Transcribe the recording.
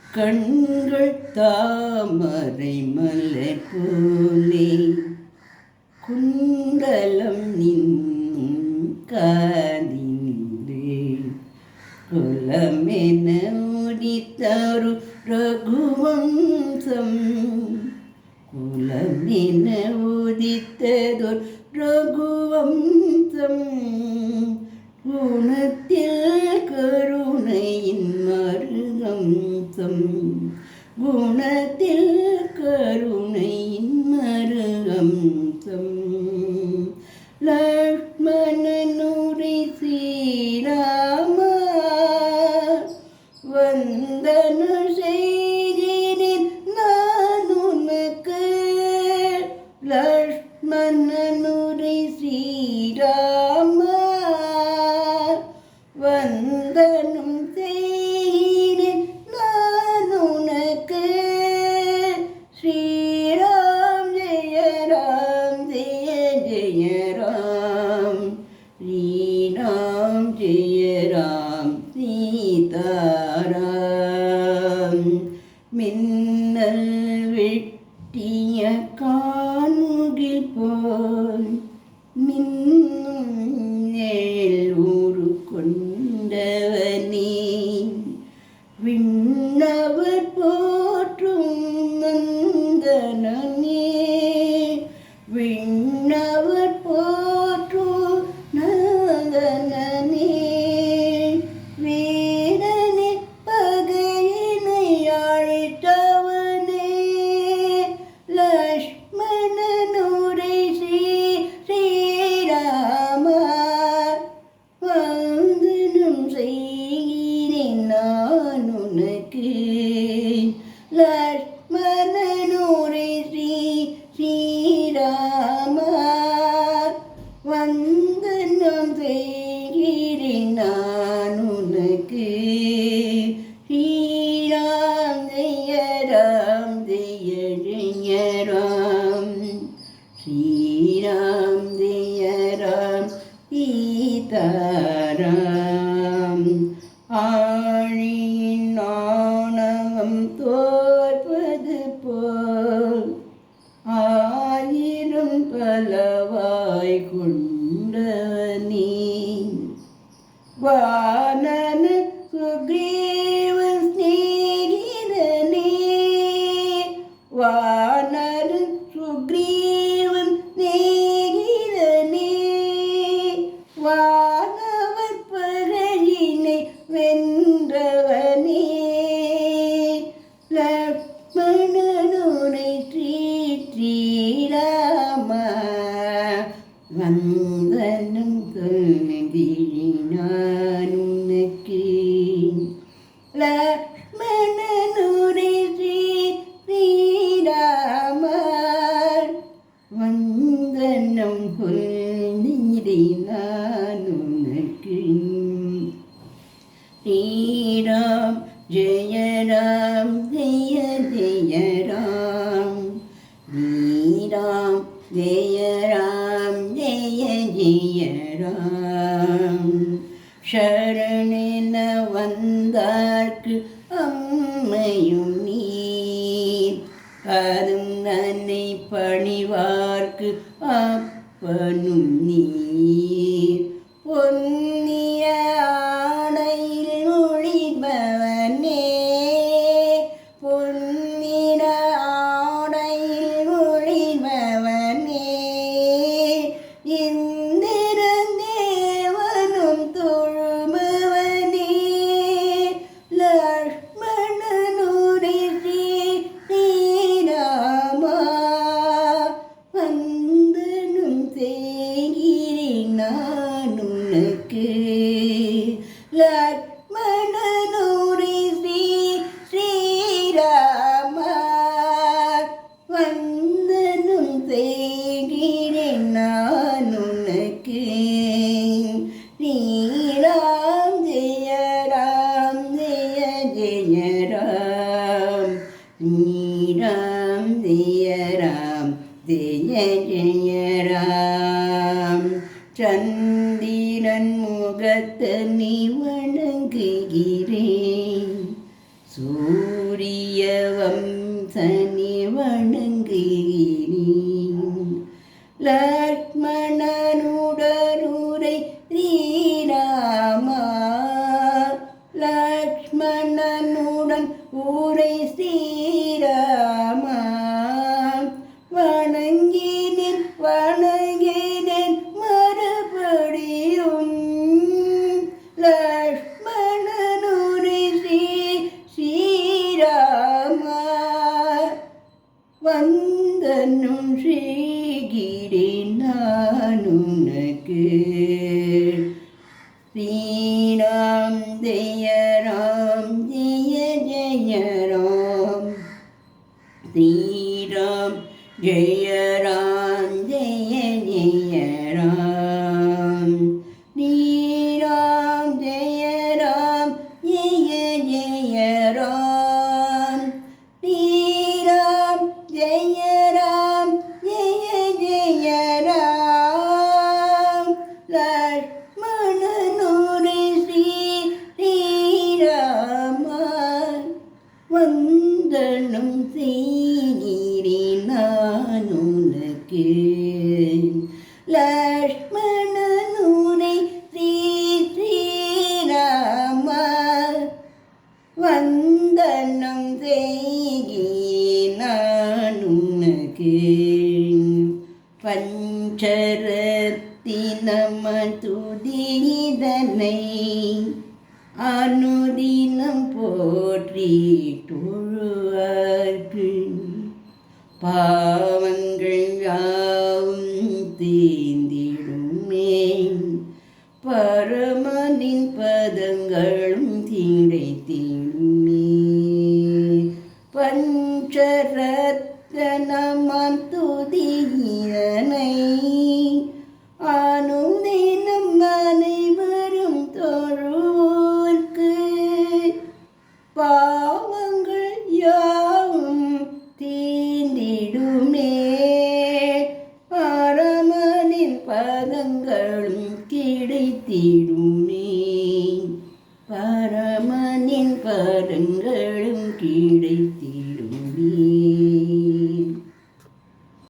கண்கள் தாமரை மலை போலே குண்டலம் நின்னும் காதினிலே குலமென உதித்தரு ரகுவம்சம் குலமென உதித்ததொரு ரகுவம்சம் குணத்தில் கருணையின் மருகம்சம் குணத்தில் கருணையின் மருகம்சம் லக்ஷ்மணனுரை ஸ்ரீராம வந்தன செய்கிறேன் நான் உனக்கு லக்ஷ்மணனுரை ஸ்ரீராம வந்தனம் செய்கிறேன் நான் உனக்கு ஸ்ரீராம் ஜெய ராம் ஜெய ஜெய ராம் ஸ்ரீராம் ஜெய ராம் சீதாராம் மின்னல் வெட்டிய கான்முகில் போல் மின்னும் நிழல் ஊரு கொண்டவனே விண்ணவர் போற்றும் நந்தனனே விண்ணவர் போற்றும் நந்தனனே வீரனே பகையினை அழைத்தவனே லக்ஷ்மணனுரை ஸ்ரீராம வந்தனம் செய்கிறேன் நான் உனக்கு லக்ஷ்மணனுரை ஸ்ரீராம வந்தனம் செய்கிறேன் நான் உனக்கு ஸ்ரீராம் ஜெய ராம் ஜெய ஜெய ராம் ஸ்ரீராம் ஜெய ராம் சீதாராம் ஆழியின் ஆணவம் தோற்பது போல் ஆயிரம் பலவாய் கொண்டவனே வானன சுக்ரீவ ஸ்நேகிதனே வானர சுக்ரீவன் ஸ்நேகிதனே வானவர் பகையினை வென்றவனே லக்ஷ்மணனுரை ஸ்ரீராம வந்தனம் சொல்கிறேன் நான் உனக்கு லக்ஷ்மணனுரை ஸ்ரீராம வந்தனம் சொல்கிறேன் நான் உனக்கு ஸ்ரீராம் ஜெய ராம் ஜெய ஜெய ராம் ஸ்ரீராம் ஜெய ராம் ஜெய ஜெய ராம் சரணென வந்தார்க்கு அம்மையும் நீர் அதும் நன்னை பணிவார்க்கு அப்பனும் நீர் பொன்னிய ஆணையில் ஒளிபவனே பொன்னிற ஆடையில் ஒளிபவனே இந்திரன் தேவனும் தொழுபவனே லக்ஷ்மணனுரை ஸ்ரீராமா வந்தனம் செய்கிறேன் நான் உனக்கு உனக்கு லக்ஷ்மணனூரி ஸ்ரீராமா வந்தனும் செய்கிறேன் நான் உனக்கு ஸ்ரீராம் ஜெய ராம் ஜெய ஜெய ராம் ஸ்ரீராம் ஜெய ராம் ஜெய ஜெய ராம் சந்திரன் முகத்தனி வணங்குகிறேன் சூரிய வம்சனி வணங்குகிறேன் லக்ஷ்மணனுடனுரை ஸ்ரீராமா லக்ஷ்மணனுடன் ஊரை ஸ்ரீராமா வணங்கினேன் வணங்கினேன் மறுபடியும் லக்ஷ்மணனுரை ஸ்ரீராமா வந்தனும் செய்கிறேன் நான் உனக்கு ஸ்ரீராம் ஜெய ராம் ஜெய ஜெய ராம் ஸ்ரீராம் ஜெய ராம் ஜெய ஜெய ராம் ஸ்ரீராம் ஜெய ராம் ஜெய ஜெய ராம் ஸ்ரீராம் ஜெய ராம் ஜெய ஜெய ராம் லக்ஷ்மணனுரை ஸ்ரீராமா வந்தனம் செய்கிறேன் நான் உனக்கு லக்ஷ்மணனுரை ஸ்ரீராமா வந்தனம் செய்கிறேன் நான் உனக்கு பஞ்சரத்தினம துதிதனை அனுதினம் போற்றி தொழுவார்க்கு பாவங்கள் யாவும் தீர்ந்திடுமே பரமனின் பதங்களும் கிடைத்திடுமே பஞ்சரத்னமன் துதிதனை அனுதினம் அனைவரும் தொழுவோர்க்கு பாவங்கள் யாவும் தீர்ந்திடுமே பரமனின் பதங்களும் கிடைத்திடுமே பரமனின் பதங்களும் கிடைத்திடுமே